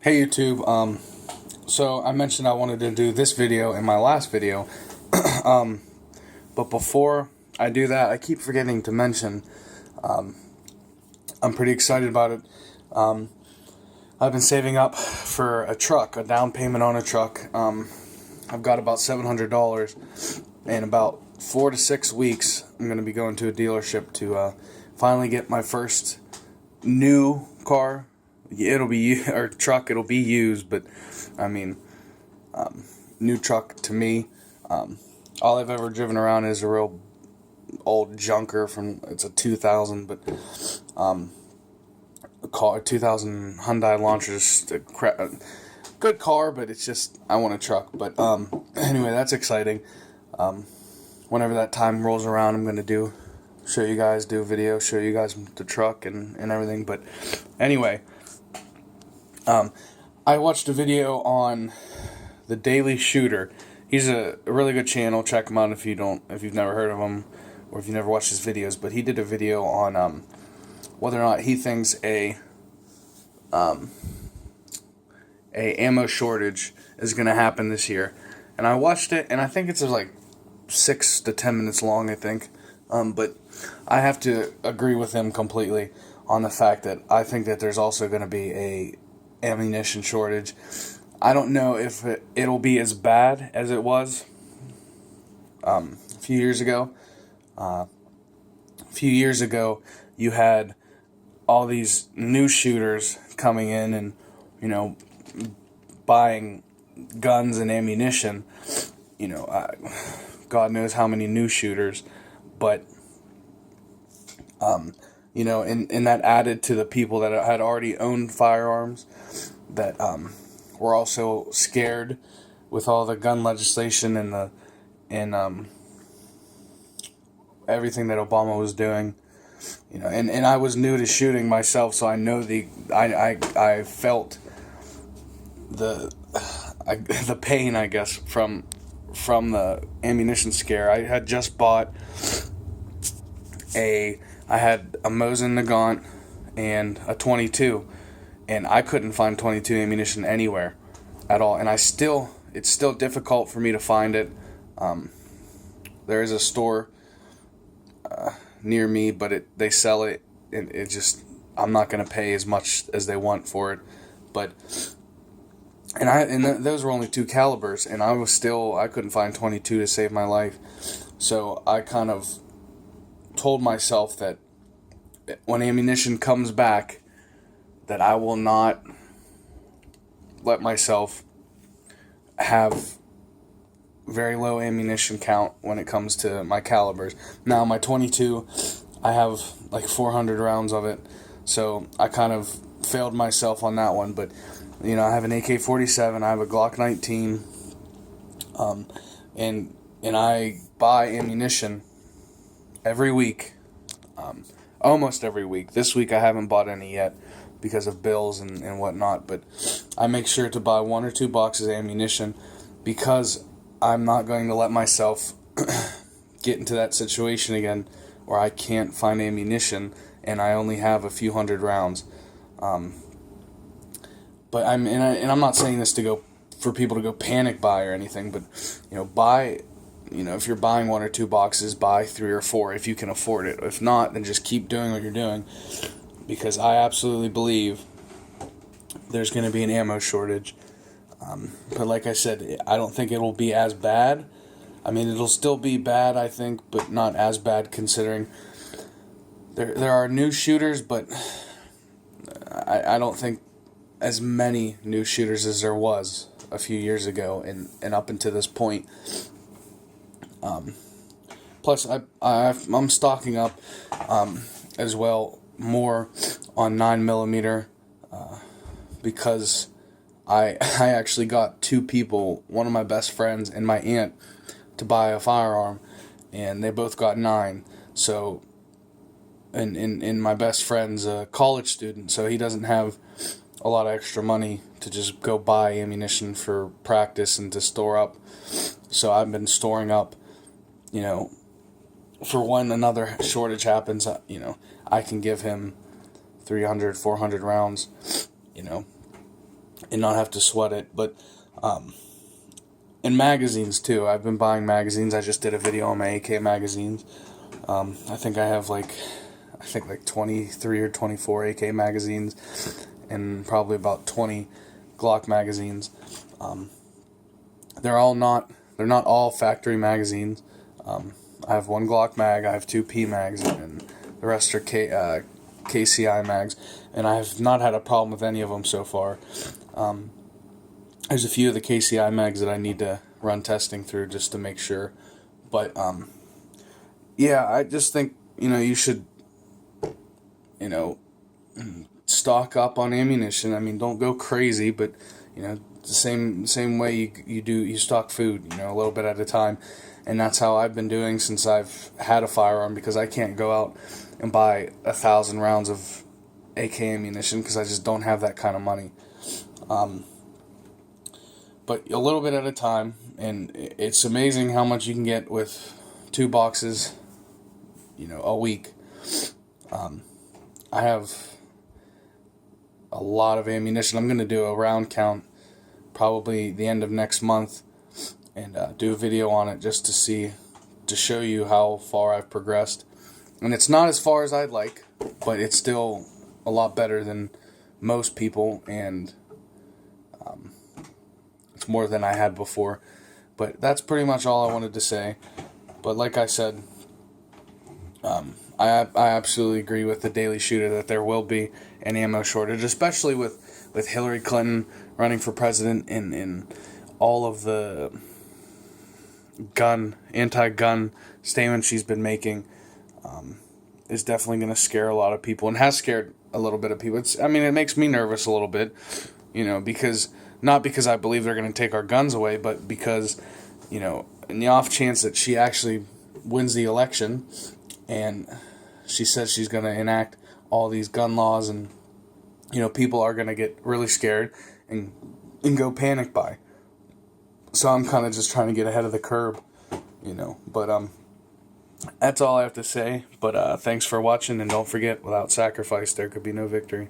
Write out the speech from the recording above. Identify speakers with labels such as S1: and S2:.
S1: Hey YouTube, so I mentioned I wanted to do this video in my last video, but before I do that, I keep forgetting to mention, I'm pretty excited about it. I've been saving up for a truck, a down payment on a truck. I've got about $700, and about 4 to 6 weeks, I'm going to be going to a dealership to finally get my first new car. It'll be or truck. It'll be used, but I mean, new truck to me. All I've ever driven around is a real old junker it's a 2000, but a 2000 Hyundai Elantra, just a good car, but it's just I want a truck. But anyway, that's exciting. Whenever that time rolls around, I'm gonna do a video, show you guys the truck and everything. But anyway. I watched a video on The Daily Shooter. He's a really good channel. Check him out if you've never heard of him, or if you've never watched his videos. But he did a video on whether or not he thinks a ammo shortage is going to happen this year. And I watched it, and I think it's like 6 to 10 minutes long, I think. But I have to agree with him completely on the fact that I think that there's also going to be a ammunition shortage. I don't know if it'll be as bad as it was a few years ago. A few years ago, you had all these new shooters coming in and, buying guns and ammunition. God knows how many new shooters, but and that added to the people that had already owned firearms that were also scared with all the gun legislation and everything that Obama was doing. And I was new to shooting myself, so I know I felt the pain, I guess, from the ammunition scare. I had just bought I had a Mosin Nagant and a 22, and I couldn't find 22 ammunition anywhere at all. And it's still difficult for me to find it. There is a store near me, but they sell it, and I'm not going to pay as much as they want for it. But those were only 2 calibers, and I couldn't find 22 to save my life. So I kind of told myself that when ammunition comes back, that I will not let myself have very low ammunition count when it comes to my calibers. Now my 22, I have like 400 rounds of it, so I kind of failed myself on that one. But I have an AK-47, I have a Glock 19, and I buy ammunition every week, almost every week. This week I haven't bought any yet because of bills and whatnot, but I make sure to buy 1 or 2 boxes of ammunition because I'm not going to let myself get into that situation again where I can't find ammunition and I only have a few hundred rounds. But I'm not saying this for people to go panic buy or anything, but buy. If you're buying 1 or 2 boxes, buy 3 or 4 if you can afford it. If not, then just keep doing what you're doing, because I absolutely believe there's going to be an ammo shortage. But like I said, I don't think it'll be as bad. I mean, it'll still be bad, I think, but not as bad considering there are new shooters, but I don't think as many new shooters as there was a few years ago and up until this point. Plus, I'm stocking up as well more on 9mm because I actually got 2 people, one of my best friends and my aunt, to buy a firearm, and they both got 9. So, and my best friend's a college student, so he doesn't have a lot of extra money to just go buy ammunition for practice and to store up. So I've been storing up, for when another shortage happens, I can give him 300, 400 rounds, and not have to sweat it. But and magazines too. I've been buying magazines. I just did a video on my AK magazines. I think I have like 23 or 24 AK magazines, and probably about 20 Glock magazines. They're not all factory magazines. I have one Glock mag, I have two P mags, and the rest are KCI mags, and I have not had a problem with any of them so far. There's a few of the KCI mags that I need to run testing through just to make sure. But yeah, I just think you should stock up on ammunition. I mean, don't go crazy, but the same way you stock food, a little bit at a time. And that's how I've been doing since I've had a firearm, because I can't go out and buy 1,000 rounds of AK ammunition because I just don't have that kind of money. But a little bit at a time, and it's amazing how much you can get with 2 boxes, a week. I have a lot of ammunition. I'm going to do a round count probably the end of next month, and do a video on it just to show you how far I've progressed. And it's not as far as I'd like, but it's still a lot better than most people, and it's more than I had before. But that's pretty much all I wanted to say. But like I said, I absolutely agree with the Daily Shooter that there will be an ammo shortage, especially with Hillary Clinton running for president, and all of the anti-gun statements she's been making. Is definitely going to scare a lot of people, and has scared a little bit of people. It makes me nervous a little bit, because not because I believe they're going to take our guns away, but because, in the off chance that she actually wins the election, and she says she's going to enact all these gun laws, and people are going to get really scared and go panic buy. So I'm kind of just trying to get ahead of the curve, but that's all I have to say. But thanks for watching, and don't forget, without sacrifice there could be no victory.